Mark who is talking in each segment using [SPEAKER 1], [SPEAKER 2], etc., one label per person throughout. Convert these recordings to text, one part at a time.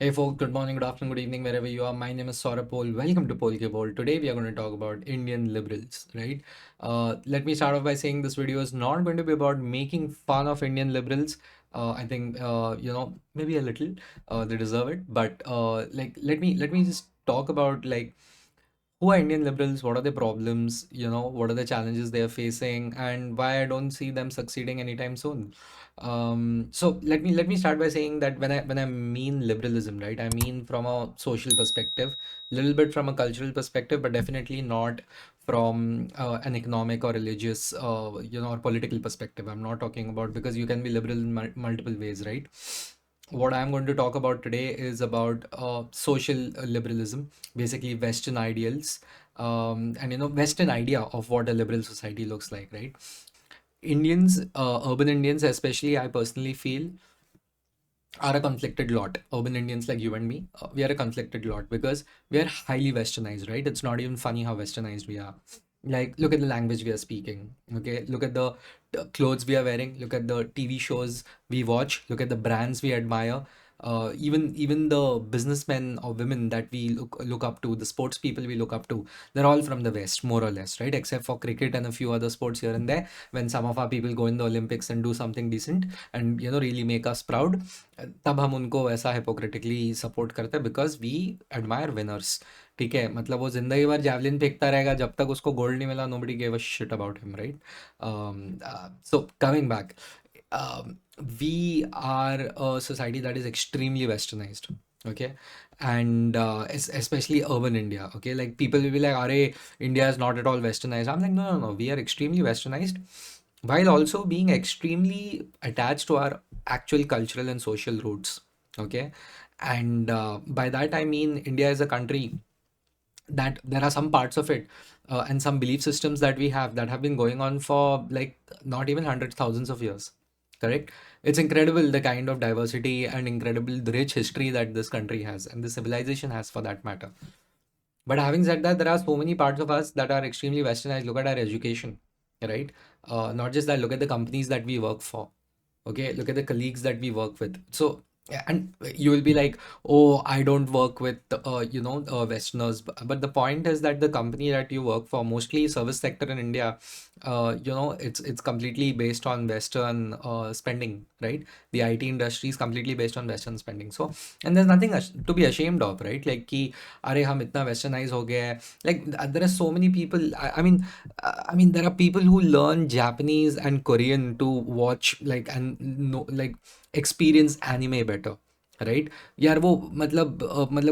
[SPEAKER 1] Hey folks, good morning, good afternoon, good evening, wherever you are. My name is Saurabh Pol. Welcome to Pol Ke Pol. Today we are going to talk about Indian liberals, right? Let me start off by saying this video is not going to be about making fun of Indian liberals. I think maybe a little. They deserve it, but let me just talk about like who are Indian liberals, what are their problems, what are the challenges they are facing, and why I don't see them succeeding anytime soon. So let me start by saying that when I mean liberalism, right, I mean from a social perspective, little bit from a cultural perspective, but definitely not from an economic or religious, or political perspective. I'm not talking about because you can be liberal in multiple ways, right? What I'm going to talk about today is about social liberalism, basically Western ideals, and Western idea of what a liberal society looks like, right? Indians, urban Indians, especially, I personally feel are a conflicted lot. Urban Indians like you and me, we are a conflicted lot because we are highly westernized, right? It's not even funny how westernized we are. Like, look at the language we are speaking. Okay, look at the clothes we are wearing. Look at the TV shows we watch. Look at the brands we admire. Even the businessmen or women that we look up to, the sports people we look up to, they're all from the West, more or less, right? Except for cricket and a few other sports here and there. When some of our people go in the Olympics and do something decent and really make us proud, तब हम उनको वैसा hypocritically support करते हैं because we admire winners. ठीक है, मतलब वो जिंदगी भर जैवलिन फेंकता रहेगा जब तक उसको गोल्ड नहीं मिला. Nobody gave a shit about him, right? So coming back, we are a society that is extremely westernized, okay, and especially urban India, okay. Like people will be like, "Are India is not at all westernized." I'm like, no, no, no. We are extremely westernized, while also being extremely attached to our actual cultural and social roots. Okay. And by that, I mean, India is a country that there are some parts of it and some belief systems that we have that have been going on for like not even hundreds, thousands of years. Correct? It's incredible the kind of diversity and incredible the rich history that this country has and the civilization has for that matter. But having said that, there are so many parts of us that are extremely westernized. Look at our education, right? Not just that, look at the companies that we work for. Okay, look at the colleagues that we work with. So, yeah, and you will be like, oh, I don't work with, Westerners. But the point is that the company that you work for, mostly service sector in India, it's completely based on Western spending, right? The IT industry is completely based on Western spending. So, and there's nothing to be ashamed of, right? Like, कि अरे हम इतना westernized हो गए हैं. Like there are so many people. I mean, there are people who learn Japanese and Korean to watch like and know like experience anime better, right? यार वो मतलब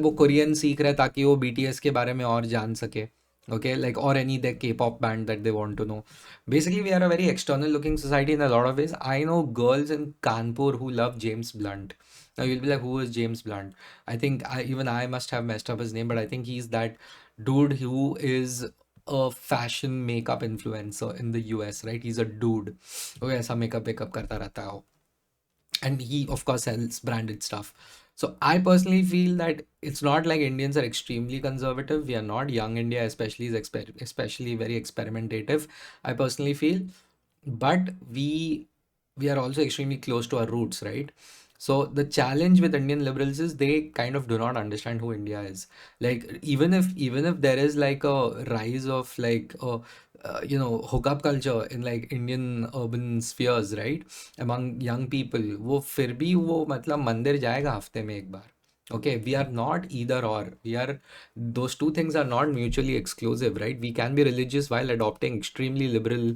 [SPEAKER 1] वो कोरियन सीख रहा है ताकि वो BTS के बारे में और जान सके. Okay, like or any the K-pop band that they want to know. Basically, we are a very external looking society in a lot of ways. I know girls in Kanpur who love James Blunt. Now you'll be like, who is James Blunt? I think even I must have messed up his name, but I think he's that dude who is a fashion makeup influencer in the US, right? He's a dude. वो ऐसा makeup makeup करता रहता है वो. And he of course sells branded stuff. So I personally feel that it's not like Indians are extremely conservative. We are not. Young India especially is especially very experimentative, I personally feel. But we are also extremely close to our roots, right? So the challenge with Indian liberals is they kind of do not understand who India is. Like even if there is like a rise of like hookup culture in like Indian urban spheres, right? Among young people, वो फिर भी वो मतलब मंदिर जाएगा हफ्ते में एक बार. Okay, we are not either or. Those two things are not mutually exclusive, right? We can be religious while adopting extremely liberal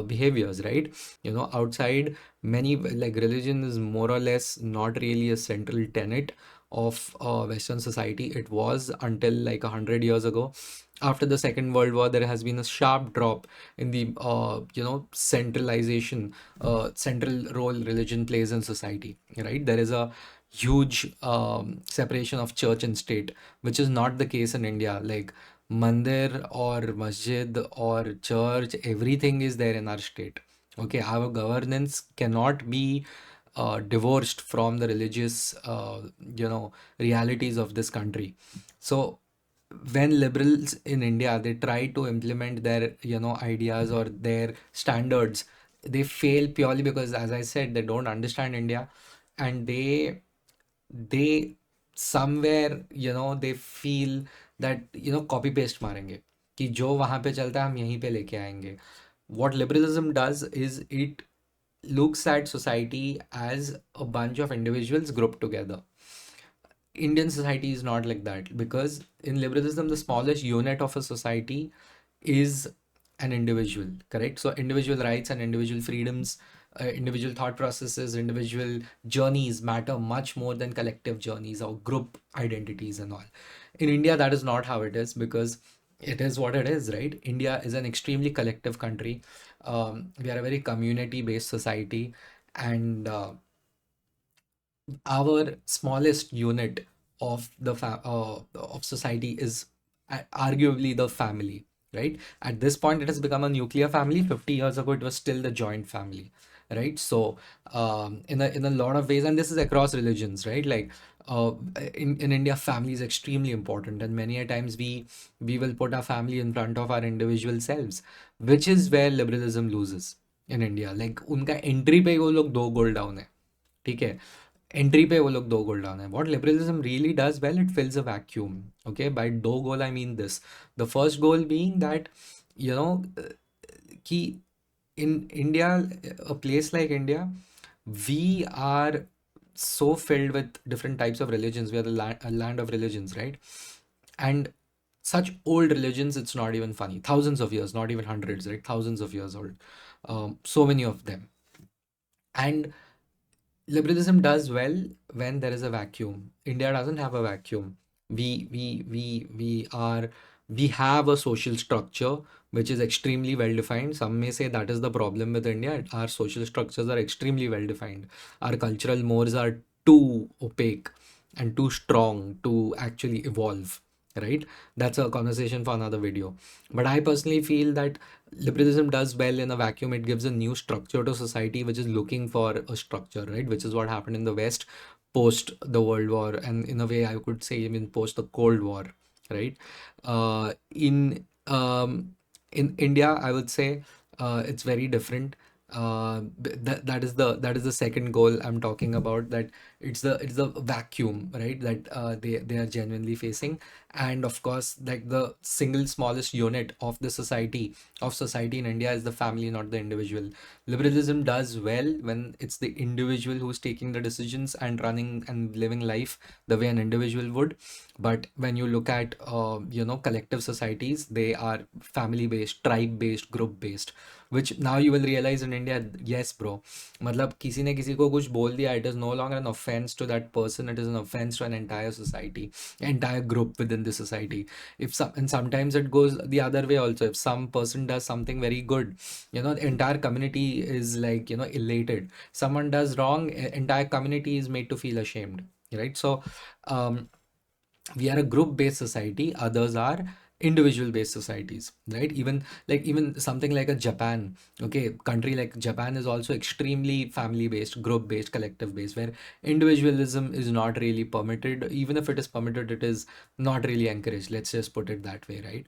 [SPEAKER 1] behaviors, right? Outside many, like religion is more or less not really a central tenet of Western society. It was until like 100 years ago. After the Second World War, there has been a sharp drop in the centralization, central role religion plays in society, right? There is a huge separation of church and state, which is not the case in India. Like mandir or masjid or church, everything is there in our state. Okay, our governance cannot be divorced from the religious, realities of this country. So when liberals in India they try to implement their ideas or their standards, they fail purely because, as I said, they don't understand India, and they somewhere they feel that copy paste मारेंगे कि जो वहां पे चलता है हम यहीं पे लेके आएंगे. What liberalism does is it looks at society as a bunch of individuals grouped together. Indian society is not like that, because in liberalism, the smallest unit of a society is an individual, correct? So, individual rights and individual freedoms, individual thought processes, individual journeys matter much more than collective journeys or group identities and all. In India, that is not how it is, because it is what it is, right? India is an extremely collective country. We are a very community based society, and our smallest unit of of society is arguably the family, right? At this point it has become a nuclear family. 50 years ago it was still the joint family, right? So in a lot of ways, and this is across religions, right? Like in India, family is extremely important, and many a times we will put our family in front of our individual selves, which is where liberalism loses in India. Like उनका entry पे वो लोग दो goal down है, ठीक है? Entry पे वो लोग दो गोल डाउन है. What liberalism really does well, it fills a vacuum. Okay, by दो goal I mean this. The first goal being that you know कि in India, a place like India, we are so filled with different types of religions. We are a land of religions, right? And such old religions, it's not even funny. Thousands of years, not even hundreds, right? Thousands of years old. So many of them. And liberalism does well when there is a vacuum. India doesn't have a vacuum. We have a social structure which is extremely well defined. Some may say that is the problem with India. Our social structures are extremely well defined. Our cultural mores are too opaque and too strong to actually evolve, right? That's a conversation for another video. But I personally feel that liberalism does well in a vacuum. It gives a new structure to society which is looking for a structure, right? Which is what happened in the West post the World War, and in a way I could say even post the Cold War, right? In India, I would say it's very different. That is the second goal I'm talking about. That it's the vacuum, right? That they are genuinely facing. And of course, like the single smallest unit of society in India is the family, not the individual. Liberalism does well when it's the individual who's taking the decisions and running and living life the way an individual would. But when you look at collective societies, they are family based, tribe based, group based, which now you will realize in India. Yes, bro, मतलब किसी ने किसी को कुछ बोल दिया, it is no longer an offense to that person, it is an offense to an entire society, entire group within the society. If some, and sometimes it goes the other way also. If some person does something very good, the entire community is like elated. Someone does wrong, entire community is made to feel ashamed, right? So um we are a group based society, others are individual based societies, right? Even something like a Japan, okay, country like Japan is also extremely family based, group based, collective based, where individualism is not really permitted. Even if it is permitted, it is not really encouraged, let's just put it that way, right?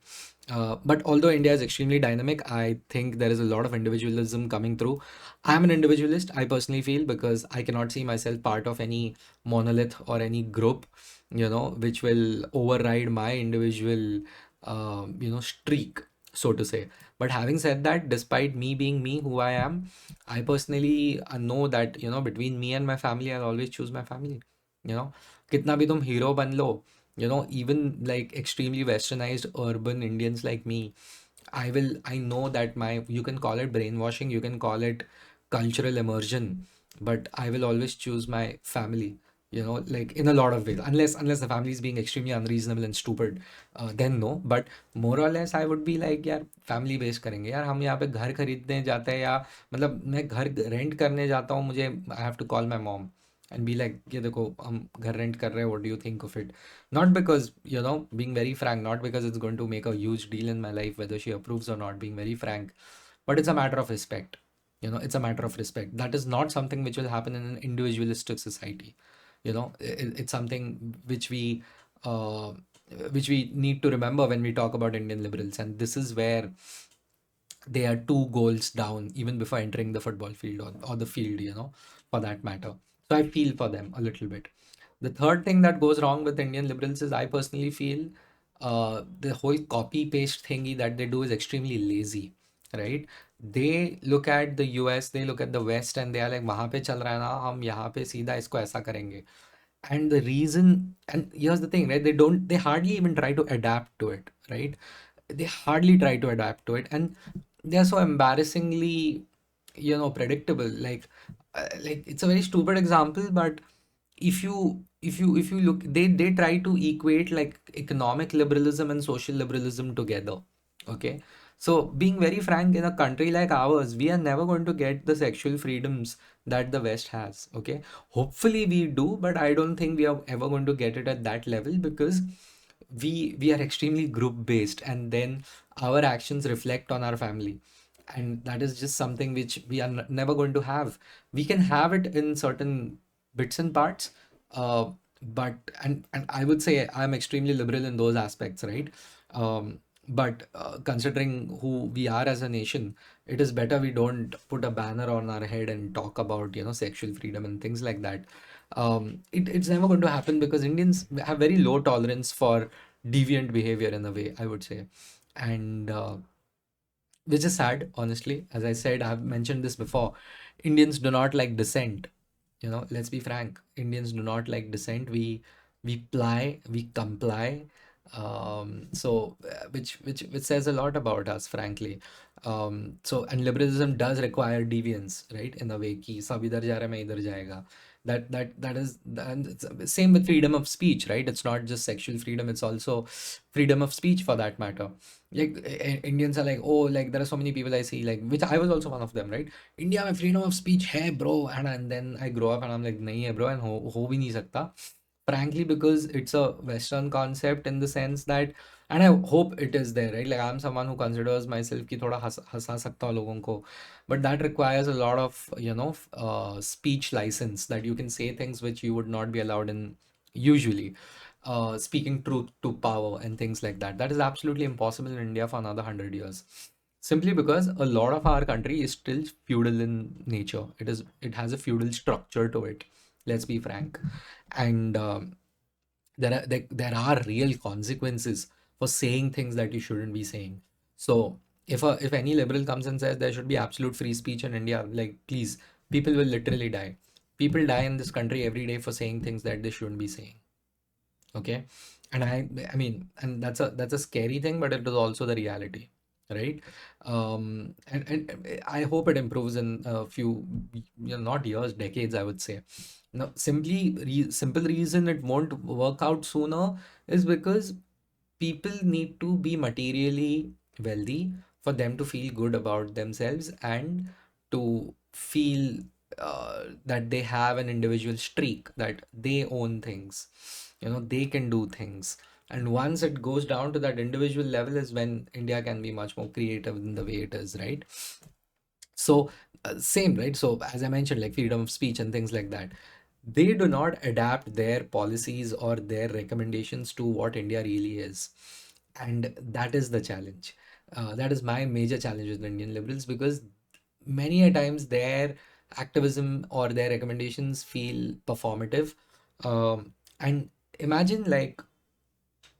[SPEAKER 1] But although India is extremely dynamic, I think there is a lot of individualism coming through. I'm an individualist, I personally feel, because I cannot see myself part of any monolith or any group which will override my individual, streak, so to say. But having said that, despite me being me, who I am, I personally know that, between me and my family, I'll always choose my family. You know, kitna bhi tum hero ban lo, even like extremely westernized urban Indians like me, I know that you can call it brainwashing, you can call it cultural immersion, but I will always choose my family, like in a lot of ways, unless the family is being extremely unreasonable and stupid, then no. But more or less I would be like, यार family based करेंगे यार. हम यहाँ पे घर खरीदने जाते हैं, या मतलब मैं घर रेंट करने जाता हूँ, मुझे I have to call my mom and be like, ये देखो हम घर रेंट कर रहे हैं, what do you think of it? Not because, being very frank, not because it's going to make a huge deal in my life whether she approves or not, being very frank, but it's a matter of respect. It's a matter of respect. That is not something which will happen in an individualistic society. It's something uh, which we need to remember when we talk about Indian liberals. And this is where they are two goals down even before entering the football field, or the field, for that matter. So I feel for them a little bit. The third thing that goes wrong with Indian liberals is, I personally feel, the whole copy paste thingy that they do is extremely lazy, right? They look at the US, they look at the West, and they are like, वहाँ पे चल रहा है ना, हम यहाँ पे सीधा इसको ऐसा करेंगे. And the reason, and here's the thing, right? They hardly even try to adapt to it, right? They hardly try to adapt to it, and they're so embarrassingly, predictable. Like it's a very stupid example, but if you look, they try to equate like economic liberalism and social liberalism together. Okay, so being very frank, in a country like ours, we are never going to get the sexual freedoms that the West has. Okay, hopefully we do, but I don't think we are ever going to get it at that level, because we are extremely group based, and then our actions reflect on our family, and that is just something which we are never going to have. We can have it in certain bits and parts, uh, but and I would say I'm extremely liberal in those aspects, right? But considering who we are as a nation, it is better we don't put a banner on our head and talk about, sexual freedom and things like that. It's never going to happen, because Indians have very low tolerance for deviant behavior, in a way, I would say. And which is sad, honestly. As I said, I've mentioned this before. Indians do not like dissent. Let's be frank. Indians do not like dissent. We comply. Which says a lot about us, frankly. And liberalism does require deviance, right? In a way, कि सब इधर जा रहा है, मैं इधर जाएगा. That is, and it's same with freedom of speech, right? It's not just sexual freedom, it's also freedom of speech, for that matter. Like Indians are like, oh, like there are so many people I see, like, which I was also one of them, right? India में freedom of speech है, bro, and then I grow up and I'm like, नहीं है, bro, and हो भी नहीं सकता, frankly, because it's a Western concept, in the sense that, and I hope it is there, right? Like, I'm someone who considers myself कि थोड़ा हंसा सकता हूँ लोगों को, but that requires a lot of, speech license, that you can say things which you would not be allowed in usually. Speaking truth to power and things like that. That is absolutely impossible in India for another 100 years. Simply because a lot of our country is still feudal in nature. It has a feudal structure to it. Let's be frank. And there are real consequences for saying things that you shouldn't be saying. So if any liberal comes and says there should be absolute free speech in India, like, please, people will literally die. People die in this country every day for saying things that they shouldn't be saying. Okay, and I mean, and that's a scary thing, but it is also the reality, right? And I hope it improves in a few, not years, decades, I would say. No, simple reason it won't work out sooner is because people need to be materially wealthy for them to feel good about themselves, and to feel that they have an individual streak, that they own things, they can do things. And once it goes down to that individual level is when India can be much more creative in the way it is, right? So same, right? So as I mentioned, like freedom of speech and things like that, they do not adapt their policies or their recommendations to what India really is. And that is the challenge. That is my major challenge with Indian liberals, because many a times their activism or their recommendations feel performative. And imagine like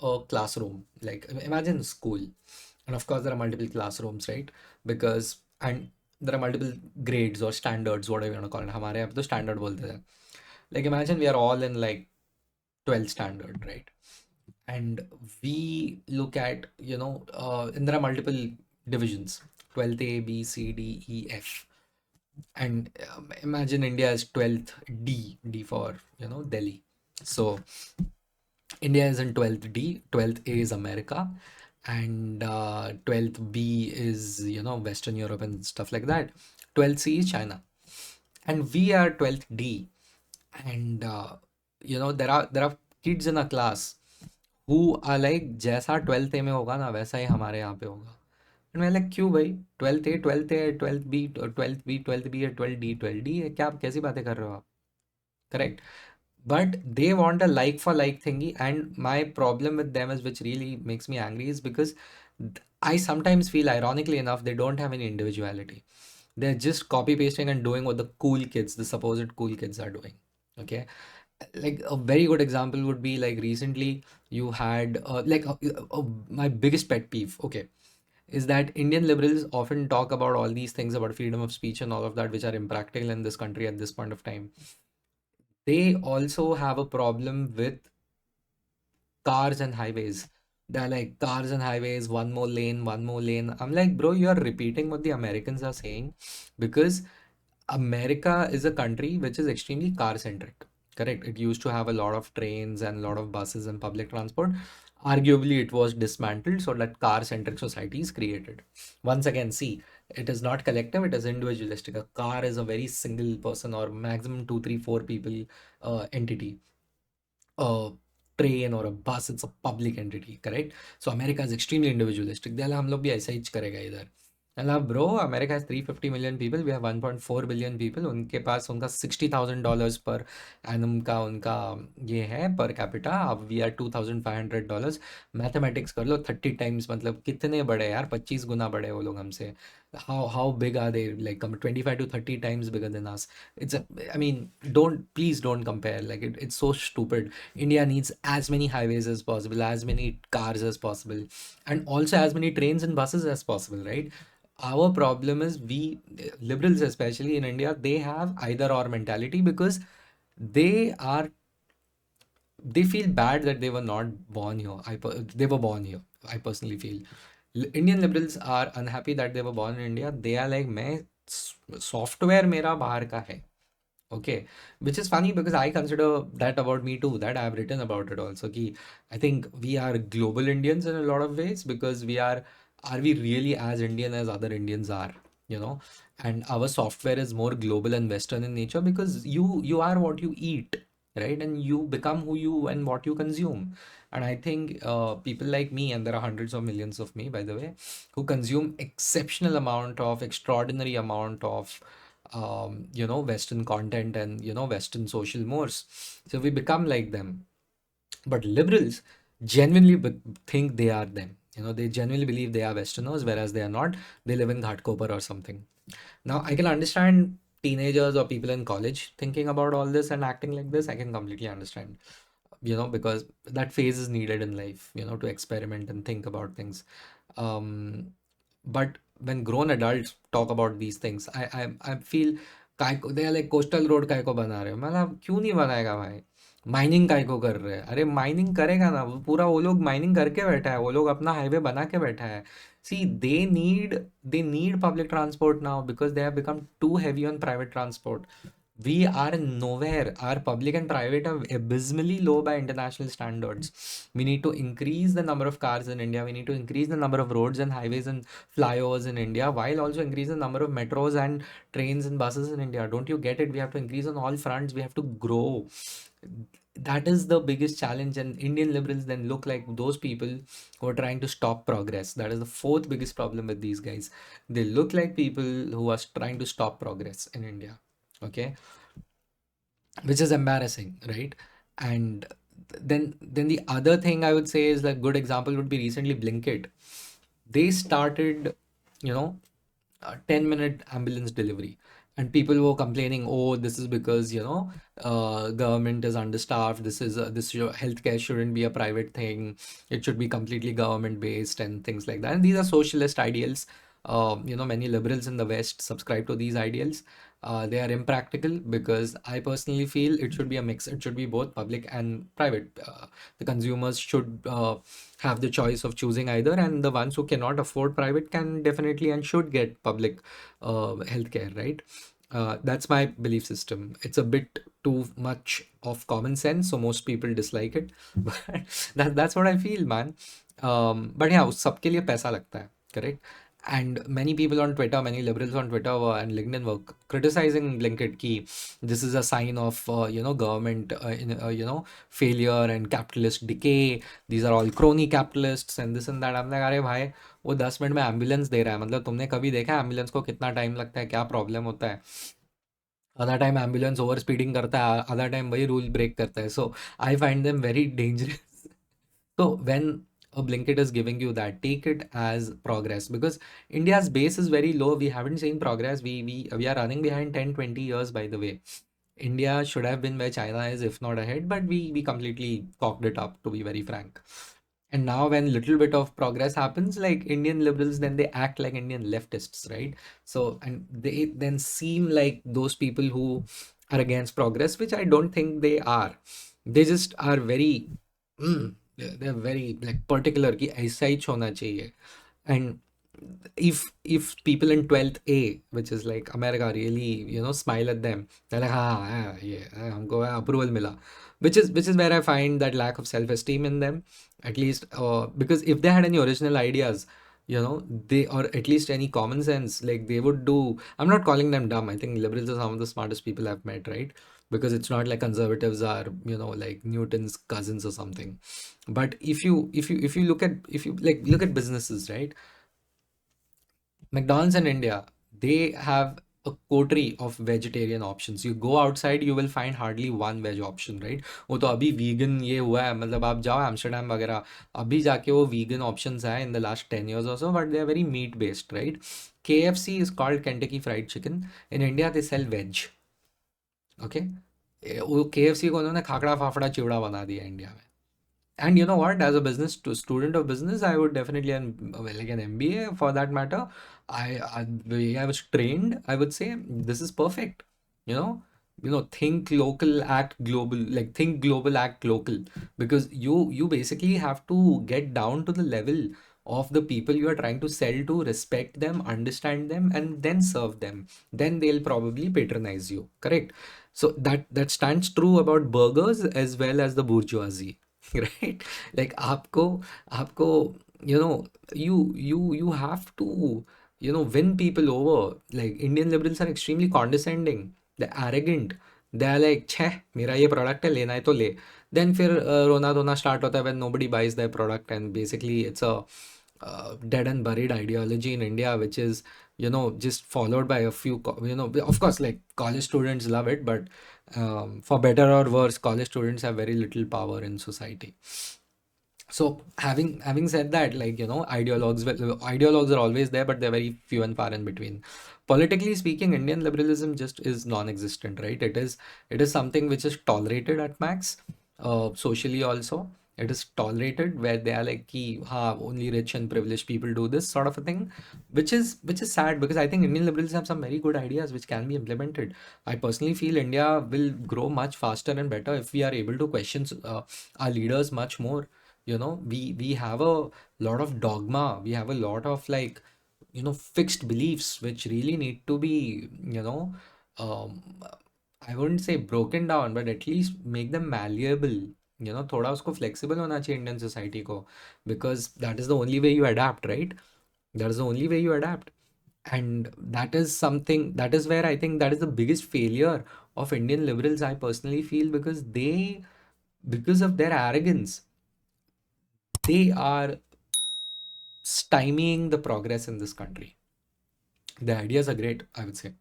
[SPEAKER 1] a classroom, like imagine school, and of course there are multiple classrooms, right? Because and there are multiple grades or standards, whatever you want to call it. हमारे यहाँ पे तो standard बोलते थे. Like imagine we are all in like 12th standard, right? And we look at, and there are multiple divisions: 12th A, B, C, D, E, F. And imagine India is 12th D, D for, Delhi. So India is in 12th D, 12th A is America, and 12th B is, Western Europe and stuff like that. 12th C is China. And we are 12th D. And there are kids in a class who are like, जैसा 12th A में होगा ना, वैसा ही हमारे यहाँ पे होगा. And मैं like, क्यों भाई? 12th A 12th B 12th B 12th B 12th D है, क्या कैसी बातें कर रहे हो आप? Correct. But they want a like for like thingy, and my problem with them is, which really makes me angry, is because I sometimes feel, ironically enough, they don't have any individuality. They're just copy pasting and doing what the cool kids, the supposed cool kids, are doing. Okay. Like a very good example would be like recently you had my biggest pet peeve, okay, is that Indian liberals often talk about all these things about freedom of speech and all of that, which are impractical in this country at this point of time. They also have a problem with cars and highways. They're like cars and highways, one more lane, one more lane. I'm like, bro, you're repeating what the Americans are saying because America is a country which is extremely car centric. Correct. It used to have a lot of trains and a lot of buses and public transport. Arguably, it was dismantled so that car centric society is created. Once again, see, it is not collective, it is individualistic. A car is a very single person or maximum two, three, four people entity. A train or a bus, it's a public entity, correct? So America is extremely individualistic. They'll हम लोग भी ऐसा ही करेगा इधर. And now, bro, America has 350 million people. We have 1.4 billion people. उनके पास उनका $60,000 पर annum का उनका ये है per capita. अब we are $2,500. Mathematics कर लो 30 times मतलब कितने बड़े यार 25 गुना बड़े वो लोग हमसे. How big are they? Like 25 to 30 times bigger than us. It's a, I mean, please don't compare. Like it's so stupid. India needs as many highways as possible, as many cars as possible, and also as many trains and buses as possible, right? Our problem is we liberals, especially in India, they have either or mentality because they are they feel bad that they were not born here. They were born here. I personally feel Indian liberals are unhappy that they were born in India. They are like, मैं software मेरा बाहर का है. Okay, which is funny because I consider that about me too, that I have written about it also. Ki I think we are global Indians in a lot of ways because are we really as Indian as other Indians are, you know? And our software is more global and Western in nature because you are what you eat, right? And you become who you and what you consume. And I think people like me, and there are hundreds of millions of me, by the way, who consume exceptional amount of, extraordinary amount of Western content and, Western social mores. So we become like them. But liberals genuinely think they are them. They genuinely believe they are Westerners, whereas they are not. They live in Ghatkopar or something. Now, I can understand teenagers or people in college thinking about all this and acting like this. I can completely understand, because that phase is needed in life, to experiment and think about things. Um, but when grown adults talk about these things, I feel they are like coastal road काय को बना रहे हो मतलब क्यों नहीं बनाएगा भाई माइनिंग काय को कर रहे हैं अरे माइनिंग करेगा ना वो पूरा वो लोग माइनिंग करके बैठा है वो लोग अपना हाईवे बना के बैठा है see they need public transport now because they have become too heavy on private transport. We are nowhere. Our public and private are abysmally low by international standards. We need to increase the number of cars in India. We need to increase the number of roads and highways and flyovers in India, while also increase the number of metros and trains and buses in India. Don't you get it? We have to increase on all fronts. We have to grow. That is the biggest challenge. And Indian liberals then look like those people who are trying to stop progress. That is the fourth biggest problem with these guys. They look like people who are trying to stop progress in India. Okay, which is embarrassing, right? And then the other thing I would say is like good example would be recently Blinkit. They started, you know, 10-minute ambulance delivery, and people were complaining, oh, this is because government is understaffed. Healthcare shouldn't be a private thing. It should be completely government based and things like that. And these are socialist ideals. Many liberals in the West subscribe to these ideals. They are impractical because I personally feel it should be a mix. It should be both public and private. The consumers should have the choice of choosing either, and the ones who cannot afford private can definitely and should get public healthcare, right? That's my belief system. It's a bit too much of common sense, so most people dislike it. But that's what I feel, man. But yeah, उस सबके लिए पैसा लगता है, correct? And many people on Twitter, many liberals on Twitter and LinkedIn were criticizing Blinkit ki this is a sign of government failure and capitalist decay. These are all crony capitalists and this and that. I'm like, अरे भाई वो 10 minute में ambulance दे रहा है मतलब तुमने कभी देखा एम्बुलेंस को कितना टाइम लगता है क्या प्रॉब्लम होता है आधा टाइम एम्बुलेंस ओवर स्पीडिंग करता है आधा टाइम वही रूल ब्रेक करता है so I find them very dangerous. So when a Blinkit is giving you that, take it as progress because India's base is very low. We haven't seen progress. We are running behind 10, 20 years, by the way. India should have been where China is, if not ahead, but we completely cocked it up, to be very frank. And now when little bit of progress happens, like Indian liberals, then they act like Indian leftists, right? So, and they then seem like those people who are against progress, which I don't think they are. They just are very, they're very like particular कि ऐसा ही होना चाहिए. And if people in 12th A, which is like America, really, smile at them, they're like, ah, yeah, हमको approval mila, which is where I find that lack of self-esteem in them, at least, because if they had any original ideas, they, or at least any common sense, like they would do. I'm not calling them dumb. I think liberals are some of the smartest people I've met, right? Because it's not like conservatives are, like Newton's cousins or something. But if you look at businesses, right? McDonald's in India, they have a coterie of vegetarian options. You go outside, you will find hardly one veg option, right? वो तो अभी vegan ये हुआ है, मतलब आप जाओ Amsterdam वगैरह, अभी जाके वो vegan options है in the last 10 years or so, but they are very meat based, right? KFC is called Kentucky Fried Chicken. In India, they sell veg. Okay, वो KFC को उन्होंने खाकड़ा फाफड़ा चिवड़ा बना दिया इंडिया में. And you know what? As a business to student of business, I would definitely, like an MBA for that matter. The way I was trained, I would say this is perfect. You know, think local, act global. Like think global, act local. Because you basically have to get down to the level of the people you are trying to sell to, respect them, understand them, and then serve them. Then they'll probably patronize you. Correct. So that stands true about burgers as well as the bourgeoisie. Right? Like आपको you have to win people over. Like Indian liberals are extremely condescending, they're arrogant, they're like छह मेरा ये product है लेना है तो ले. Then फिर रोना धोना स्टार्ट होता है when nobody buys their product, and basically it's a dead and buried ideology in India, which is just followed by a few of course, like college students love it, but for better or worse, college students have very little power in society. So having said that, like ideologues are always there, but they're very few and far in between. Politically speaking, Indian liberalism just is non-existent, right? It is something which is tolerated at max. Socially also, it is tolerated where they are like ki, ha, only rich and privileged people do this sort of a thing, which is sad, because I think Indian liberals have some very good ideas which can be implemented. I personally feel India will grow much faster and better if we are able to question our leaders much more. We have a lot of dogma, we have a lot of like fixed beliefs which really need to be um, I wouldn't say broken down, but at least make them malleable. थोड़ा उसको flexible होना चाहिए Indian society को, because that is the only way you adapt, right? That is the only way you adapt. And that is something, that is where I think that is the biggest failure of Indian liberals, I personally feel, because because of their arrogance, they are stymieing the progress in this country. The ideas are great, I would say,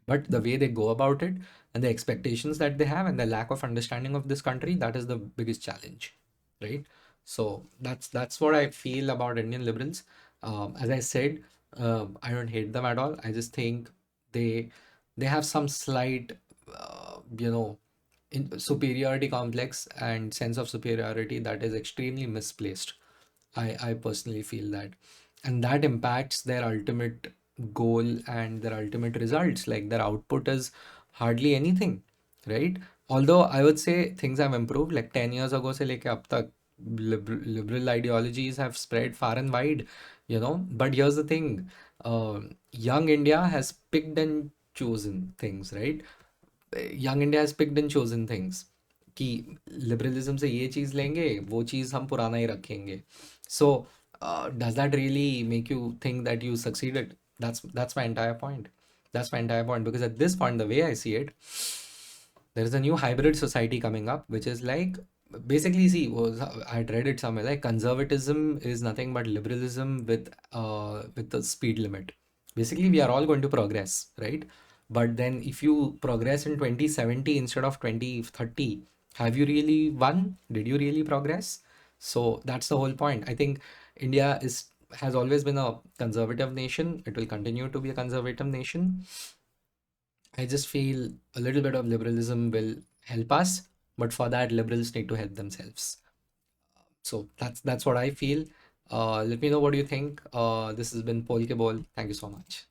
[SPEAKER 1] but the way they go about it and the expectations that they have and the lack of understanding of this country, that is the biggest challenge, right? So that's what I feel about Indian liberals. As I said, I don't hate them at all. I just think they they have some slight, superiority complex and sense of superiority that is extremely misplaced. I personally feel that. And that impacts their ultimate goal and their ultimate results. Like their output is hardly anything, right? Although I would say things have improved, like 10 years ago se leke ab tak, liberal ideologies have spread far and wide, But here's the thing, young India has picked and chosen things, right? Young India has picked and chosen things कि liberalism से ये चीज़ लेंगे, वो चीज़ हम पुराना ही रखेंगे. So does that really make you think that you succeeded? That's my entire point. That's my entire point, because at this point, the way I see it, there is a new hybrid society coming up, which is like basically, see, I had read it somewhere, like conservatism is nothing but liberalism with the speed limit. Basically, we are all going to progress, right? But then if you progress in 2070 instead of 2030, have you really won? Did you really progress? So that's the whole point. I think India has always been a conservative nation. It will continue to be a conservative nation. I just feel a little bit of liberalism will help us, but for that, liberals need to help themselves. So that's what I feel. Let me know what you think. This has been Polke Ball. Thank you so much.